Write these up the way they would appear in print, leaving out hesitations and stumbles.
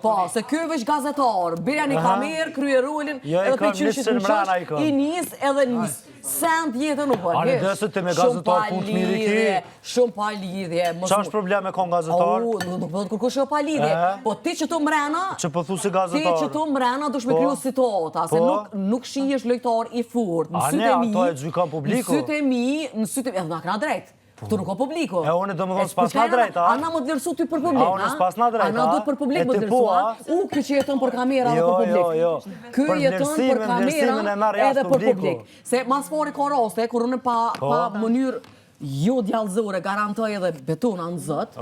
Po, se ky veç gazetar, bile një kamerë, krye rolin, edhe për qyshit në qësh, i nis edhe nis. Sent jetën nuk bërë. Ani dësët të me gazetar punë të mirë i ki? Shumë pa lidhje. Qa është probleme ka në gazetar? Nuk përdo të kërkush jo pa lidhje. Po ti që të mrena, që pëthu si gazetar? Ti që të mrena dush me kryu situata, se nuk shihesh lojtar i furt. A ne, ato e gjykan publiku? Në sytë e mi, edhe nga këna drejt. Këtu nuk o publiku. E unë do më thonë s'pas na drejt, a? Ana më të vlerësu ty për publik, a? Unë s'pas na drejt, a? Ana do për publik më të vlerësua. Kjo që jeton për kamera dhe për publik. Jo. Kjo jeton për kamera edhe për publik. Se mas fori ka raste, kur unë pa mënyrë jo djallëzore, garantoj edhe betona në zët,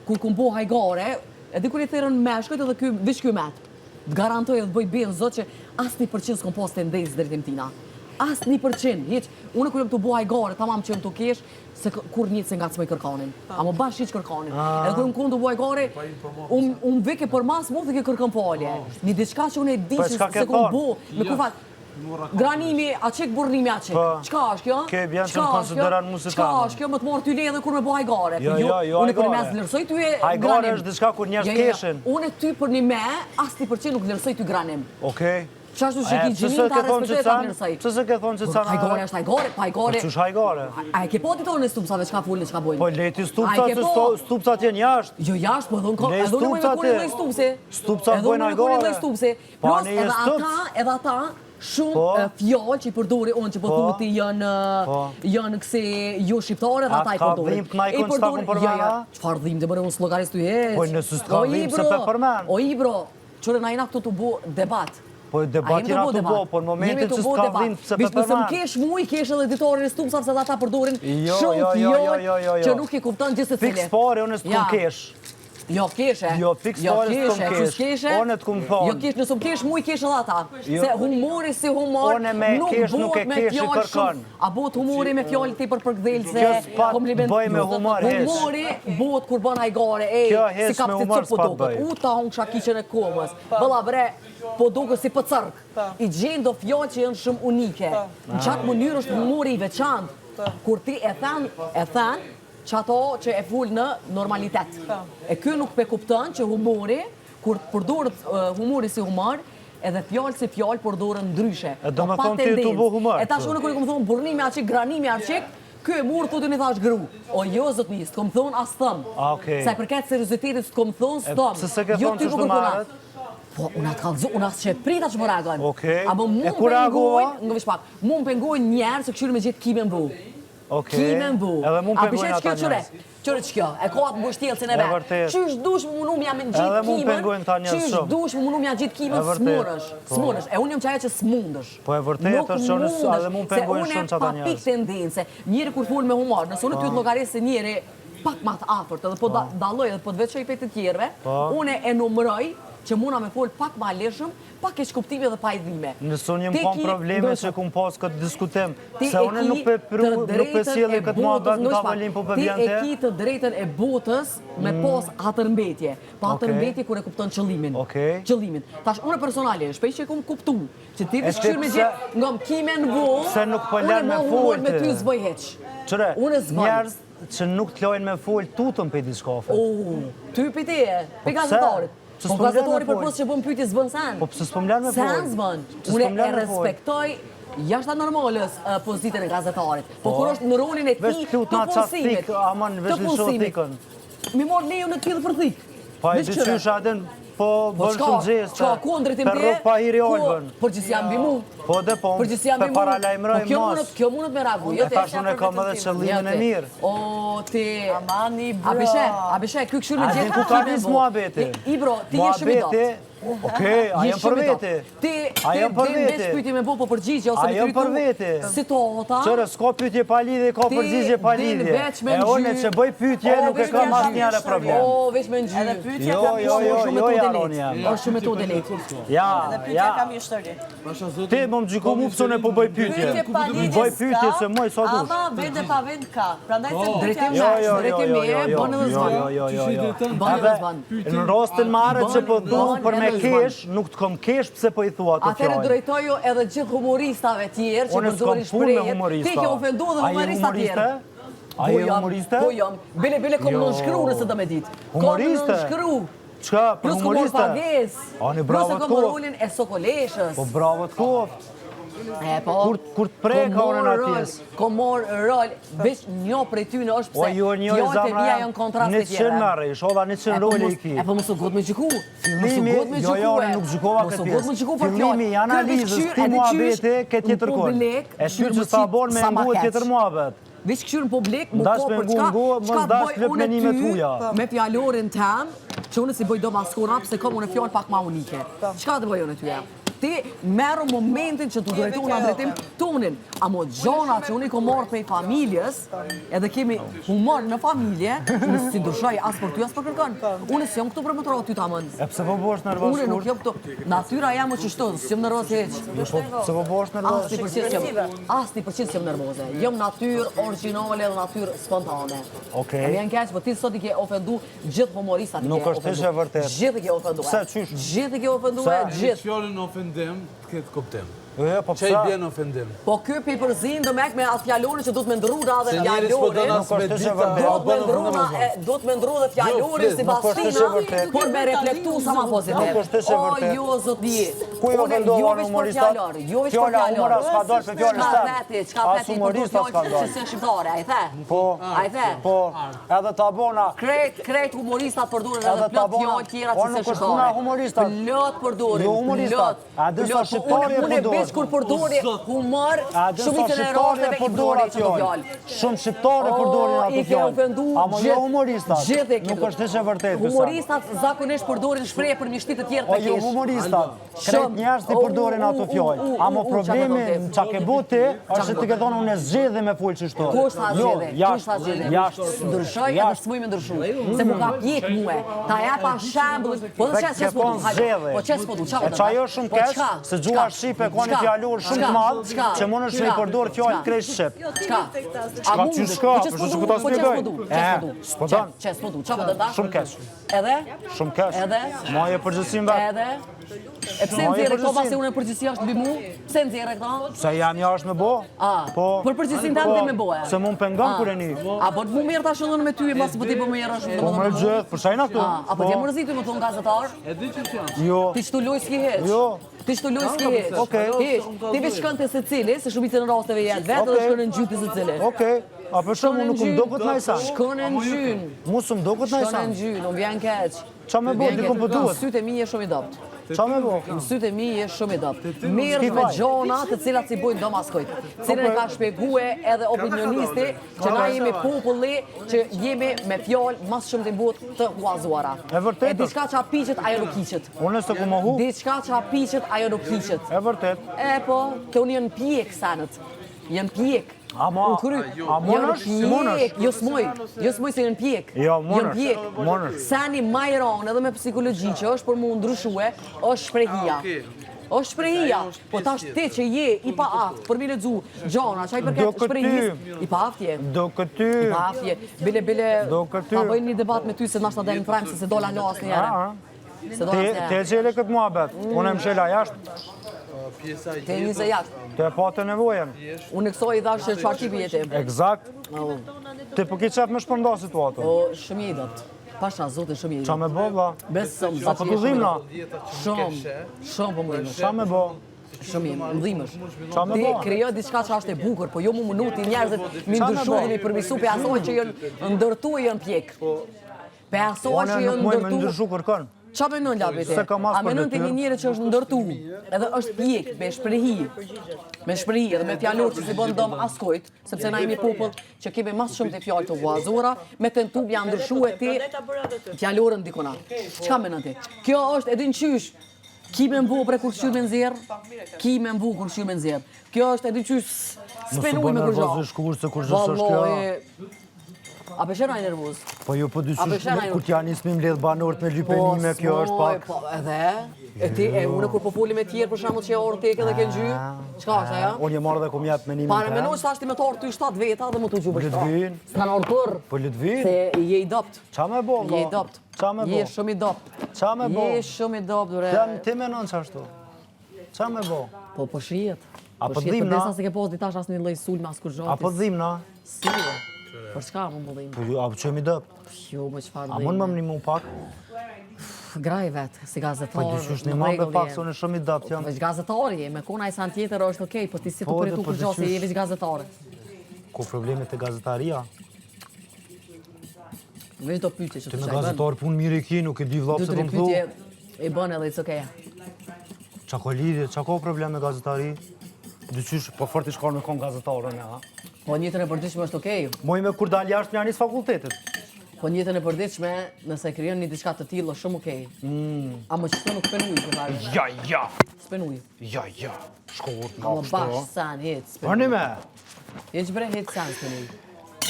kur ku mbo hajgare, edhe kur i thërën meshkët edhe kjo vish kjo met. Garantoj edhe bëj benë zët që asë 1% s'kom pas të ndezë drejtim tina. Asë 1%, unë kërëm të buaj gare, tamam që jëmë të kesh, se kur njëtë se nga të smoj kërkanin. A më bash që kërkanin. Edhe kërëm kërëm të buaj gare, unë veke për mas, mu të ke kërkën palje. Një diçka që unë e di që se kërëm bu, me kur fat, granimi, a qek burnimi a qek. Qka është kjo? Ke bjanë që më konsideran mu se Qka është kjo? Më të marë ty le edhe kur me buaj gare. Jo, unë kërëm mes lërsoj ty e granim. Hajgare është diçka kur njerës keshin. Unë e ty për një me, as 1% nuk lërsoj ty granim. Okej. Qa është që ki gjimin ta respektoj ta mirësaj? Pse se ke thonë që cana... Hajgore është hajgore, pa hajgore... Po qësh hajgore? A e ke po titonë në stupsave, qka fullin, qka bojnë? Po leti stupsa që stupsat jenë jashtë. Jo jashtë, po edhe unë me kurin dhe stupse. Stupsat bojnë hajgore. Plus edhe ata shumë fjallë që i përdori unë që po thuti janë këse jo shqiptare dhe ata i përdori. Ka dhimë të najkon që ta kun përmena? Qfar dhimë të bërë unë slogarist të jetë? Po nësë s'ka dhimë se pe përmen. O Ibro, qëre na jena këtu të bu debat. Po debat jena të bo, po në momentin që s'ka dhimë se pe përmen. Vishë përse më kesh mu i kesh edhe editorin e stupsat se dhe ata përdorin shumë fjallë që nuk i kupton gjithë të cilë. Fix pare, unë s'të kum kesh. Jo keshe. Jo, fix pare s'të kum kesh. One t'kum thonë. Jo kesh, nësë më kesh, mu i kesh edhe ata. Se humori si humor nuk bot me fjallë shumë. A bot humori me fjallë ti për përgdhelse, bëj me humor hesh. Humori bot kur bën hajgare, si ka pëtit cërë po duket. U ta unë shakishën e komës. Bëlla bre, po duke si për cërk. I gjenë do fjallë që janë shumë unike. Në qatë mënyrë është humori i veçantë. Kur ti e than, që ato që e full në normalitet. E kjo nuk pe kupton që humori, kur përdurët humori si humor, edhe fjallë si fjallë përdurën ndryshe. E do me thonë ti të bu humor. E tash unë kërë këmë thonë burnimi aqik, granimi aqik, kjo e murë thotë një thash gru. O jo zët njës, të këmë thonë as thëmë. Sa i përket seriositetit të këmë thonë, së thëmë. Se se ke thonë që shtë marët? Po, unë atë kalëzu, unë asë që e prita që më reagojnë. Abo e kur reagojnë, nga vish pak, mu më pengojnë njerë se këshyri me gjithë kime mbu. Kime mbu. Edhe mu më pengojnë ata njerës. Qërë që kjo, e kohat më bështjelë se në vetë. Qysh dush më munu mja me në gjithë kimen, qysh dush më munu mja gjithë kimen smurësh. E unë jam qaja që smundësh. Po e vërtet është që edhe mu më pengojnë shumë që ata njerës. Se unë e pa pik tendense, njëri kur full me humor, nësë unë ty të logarisë se njëri pak ma të afert, edhe po daloj edhe po të veçoj për të tjerve, unë e numëroj që muna me full pak ma leshëm, pak e shkuptime dhe pa i dhime. Nësë unë jëmë kam probleme që kumë pas këtë diskutim, se unë nuk pe sjeli këtë mua bet në tavolin po për vjente. Ti e ki të drejten e botës me pas atërmbetje, pa atërmbetje kur e kupton qëllimin. Tash, unë personali, shpej që e kumë kuptu, që ti vëshkyrë me gjithë nga më kime në volë, unë e më humor me ty zbëj heq. Qëre, njerës që nuk të lojnë me full tutën për i diskofe. Ty për ti e, për gazetarit. Po gazetori për posë që bëm pyti zbën sen. Po pëse s'pëm lërë me full. Sen zbën. Unë e respektoj jashtë normalës pozitën e gazetarit. Po kur është në rolin e ti të pulsimit. Të pulsimit. Mi morë lejo në t'pilë për thik. Pa i dyqysh adin po bërë shumë gjeste. Per rrug pa hiri olbën. Por që si jam bimu. Po dhe po, pe paralajmëroj mas. Kjo mundet me ragu. E tash unë e kam edhe qëllimin e mirë. O, ti... Amani, bro. Abishe, kjo këshur me gjithë. Ku ka njës mua beti? Ibro, ti jesh shumë i datë. Okej, a jem për veti. A jem për veti. Ti shpyti me bo për përgjigje, ose me krytu situata. Qërë, s'ka pytje pa lidhje, ka përgjigje pa lidhje. E one që bëj pytje, nuk e ka mas njëre problem. O, veç me në gjy. Jo, Jaroni jam. O, shumë metode letë. Edhe pytja kam ju shtërri. Ti më më gjyko mu pësone po bëj pytje. Bëj pytje se moj sa dush. Ama vende pa vend ka. Prandaj se drejtim bënë edhe zban. Në rastin marë që po duh për me kesh, nuk të kom kesh pëse po i thua të fjallë. Atëre drejtoju edhe gjithë humoristave tjerë që përdorin shprejhet. Ti ke ofendu dhe humorista tjerë. A je humoriste? Po jam. Bile kom në shkru nëse dhe me ditë. Humoriste? Kom në shkru. Qka, për Plus ku mor humoriste? pages. Ani, Plus bravo e kom rolin e Sokoleshës. Po bravo të koft. E po. Kur të prej ka unë në pjesë. Kom mor rol, veç një prej ty në është O, pse ju një fjalët e mia janë kontraste 100 tjera. merre, shoda 100 role i ki. E po mos u gut me gjiku. Fillimi, jo, unë nuk gjykova këtë pjesë. Fillimi i analizës, ti muhabeti, këtë tjetër kohë. E shqyrë që s'ta bon me ngu tjetër muhabet. Veç këshyrë në publik, më Ndash ko me për ngu ngu, më ndash lëp me një me tuja. Me fjallorin tem, që unë si bëj do maskura, pëse kom unë fjallë pak ma unike. Qka të bëj unë tyja? Ti merë momentin që të drejtu në drejtim tonin. A mo gjona që unë i kom marrë prej familjes, edhe kemi humor në familje, unë si ndryshoj as për ty, as për kërkën. Unë si jam këtu për më të rotë ty ta mëndë. E pse po bosh nervoz Unë nuk kur? jam këtu. Natyra jam që shtonë, si jam nervoze heq. Pse po bosh nervoz? Asni përqit jam nervoze. Jam natyrë originale dhe natyrë spontane. Okej. E vjen keq, po ti sot i ke ofendu gjithë humoristat i ke Nuk është ofendu. e vërtet. Gjithë i ke ofendu. Pse, qysh? Gjithë i ke ofendu, gjithë. Fjallin ofendim, të ketë kuptim. Po Që i pse? bjen ofendim? Po ky pipërzin do mek me atë fjalorin që do të me ndru dhe Se njerës po do fjallorin. nas me Nuk është dita, e vërtet. Do të me ndru dhe fjallorin si nuk është e Bastina, vërtet. por me reflektu sa ma pozitiv. Nuk është e vërtet. O, jo, zotje. Ku jo vendova në humoristat? Jo veç për Fjalla fjallor. humora s'ka dalë për fjallën Qka stem. veti, qka As veti për do humoristat s'ka fjallë që dalë. se shqiptare, a i the? Po, A i the? po, edhe ta bona. Krejt humoristat përdurin edhe Edhe ta plot bona. fjallë tjera Po, që se nuk është shqiptare. puna humoristat. Plot përdurin. Jo humoristat. A dhe sa shqiptari e Unë përdorin. veç kur përdori humor, A dhe sa shumicën e shqiptari e rasteve i përdorin përdori atë që të fjallë. fjallë. Shumë shqiptari përdorin atë I ke fjallë. ofendu Amo jo humoristat. Gjithë e Nuk është e vërtet. Humoristat zakonisht përdorin shprehje për mishtit të tjerë O të jo kesh. humoristat. Krejt njerëz ti përdorin ato fjallë. Amo problemi qa ke buti, është që ti ke thonë unë e zgjedhe me full qështu. Kush tha Jo, zgjedhe? Kush tha zgjedhe? jashtë. Ndryshoj edhe s'muj me ndryshu. Se mu ka pjek muhe. Ta japa shembull. Po dhe qes s'po du. zgjedhe. Po qes s'po du. E qa jo shumë kesh, se gjua Shqipe ka një fjallur shumë të madhë, që mund është me i përdor fjallë krejt Shqip. Qka? Qka që shka, Po qes për s'po që du. ku ta Po qes s'po du. s'po dan. Qes s'po du. Qa po dënda? Shumë kesh. Edhe? Shumë kesh. Edhe? Ma e përgjësim vetë. Edhe? E pse nxjerrë këto pasi unë përgjithësi është mbi mu? Pse nxjerrë këto? Se jam jashtë me bo. Për përgjithësin të ande me boja. Se mu më pengon kur e një. A po të mu mirë ta shëllën me ty, mas po ti po më jera shumë. Po më gjithë, për shajna këtu. A po ti e mërzitu më thonë gazetar? E di që janë. Jo. Ti që të loj s'ki heq? Jo. Ti që të loj s'ki heq? Okej. Ti veç shkën të se cili, se shumicën në rasteve jetë vetë dhe shkën në gjytë të se cili. Okej. A për shumë nuk më do këtë najsan. Shkën në gjynë. Mu së më do këtë Shkën najsan. në gjynë, unë vjen keq. Qa me bo, dikon për duhet. Sytë e mi e shumë i dopt. Qa me bo? Sytë e mi e shumë i dopt. Mirë me gjona të cilat si bojnë do maskojt. Cilën e ka shpjegue edhe opinionisti që na jemi populli që jemi me fjallë mas shumë të mbut të huazuara. E vërtet E diçka që apiqet, ajo nuk hiqet. Unë se ku më hu. Diçka që apiqet, ajo nuk hiqet. E vërtet. E po, të unë janë pjek sanët. Janë pjek. Ama, a monësh? Monësh? Jo s'moj se janë pjek. Jo, Janë monësh. pjek. Monësh. Sani ma i ronë edhe me psikologji që është për mu ndryshue, është shprehia. është shprehia, po tash ti që je i pa aftë, për mi lexu gjona, çaj përket shprehis, i pa aftje. Do këty. I pa aftje. Bile Do këty. ta bëjnë një debat me ty se nashta dalin prime se dola las një herë. Se dola Te asnjëherë. qele këtë muhabet. Unë e mshela jashtë. Te njëse jashtë. Te pa të nevojen. Unë kësoj i dhash çfarë tipi jeti. Eksakt. Te po ki qef me shpërnda situatën. O shumë i dopt. Pasha zotin shumë i Qa dopt. me bo, vla? Besëm, A po të dhimna? Shumë po më dhimesh. Qa me bo? Shumë më dhimesh. Qa me Ti bo? krijo diçka që është e bukur, po jo mu minuti njerëzit mi ndryshu dhe mi përmisu pe asoj që janë ndërtu e janë pjek. Pe asoj Unë që nuk janë muj me ndërtu. ndryshu kërkën. Qa menon lapi ti? Se ka mas A menon të për një njëri që është ndërtu, edhe është pjek, me shprehi, edhe me fjallor që si bën dëm askojt, sepse na jemi popull që kemi mas shumë të fjallë të huazora, me tentu bja ndryshu e ti fjallorën dikona. Qka menon ti? Kjo është edhin qysh, ki me mbu pre kur qyr me nxjerr, ki me mbu kur qyr me nxjerr. Kjo është edhin qysh, spenuj me kërgjo. Nësë shkur se kur zës është kjo. A përshena i nervoz? Po ju po A përshena dysysh ju? kur t'ja nismi mbledh banorët me lypenime, kjo është pak. Po, edhe? E ti, unë kur po foli me tjerë, për shembull që e orë teke dhe ke gjy, çka është ajo? Unë je marrë dhe kom jetë menimin Para menoj se ashti me të orë ty 7 veta dhe më të gju për Litvin. S'kan orë kur, Po Litvin, se je i dopt. qa me bo, Je i vla? dopt. Qa me bo? Je shumë i dopt. Qa me bo? Je shumë i dopt, bre. Ti menon qashtu. Qa me bo? Po shihet. A po shihet, dhimna? Për desa se ke pos ditash asë një lloj sulm as kur A po zhotis. dhimna? Si, për çka më bëllim? Po ju, a po që mi dëp? Jo, më çfarë A mund më më një mu pak? graj vetë, si gazetar. Po dyshysh një ma me pak, se unë shumë i dapt jam. Veç gazetari je, me kona i san tjetër është okej, po ti si të përjetu kur gjo se je veç gazetare. Ku problemet e gazetaria? Veç do pyetje që Ti të me qaj bën. gazetar pun mirë i ki, nuk e di vlap se Dytri po më thu. pyetje i bën edhe it's okej. Qa ko lidhje, qa ko problem me gazetari? Dyqysh, po fort i shkon me kon gazetarën, ja. Po njëtën e përditshme është okej. Moj me kur dal jashtë me anis fakultetit. Po njëtën e përditshme, nëse krijon një diçka të tillë është shumë okej. A më qëto nuk penuj për fare. Ja. Spenuj. Ja. Shkurt, A më bash san hit spenuj. Përni me. Je që bre hit san spenuj.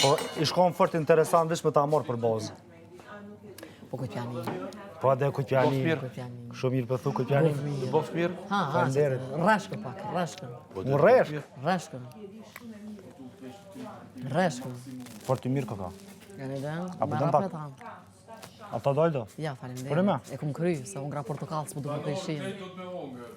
Po, i shkon fort interesant vish me ta morë për bazë. Po kujtjani. Po adhe kujtjani. Kujtjani. Shumë mirë për thu kujtjani. Bof mirë? Ha, Faleminderit. rashkën pak, rashkën. Unë reshk. Rashkën. Fort i mirë këka. Janë dhe, Apo me dëm pak? rapet A ta dojdo? Ja, Për e me? faleminderit. E kum kry, se unë gra portokallë s'po du më të ishin.